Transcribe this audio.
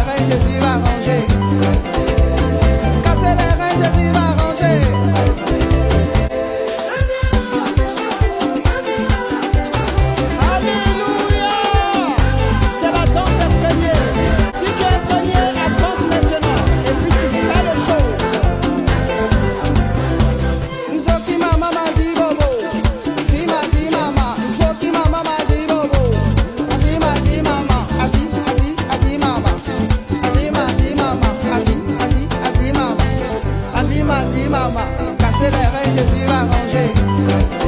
reins, Jésus va ranger. Casser les reins, Jésus va ranger. Alléluia. C'est la danse des premiers. Si tu es premier, avance maintenant. Et puis tu fais le show. Nzoki mama mazi bobo. Mazi mama. Nzoki mama mazi bobo. Mazi mama. Azi mama. Azi mama. Casser les reins, Jésus va ranger.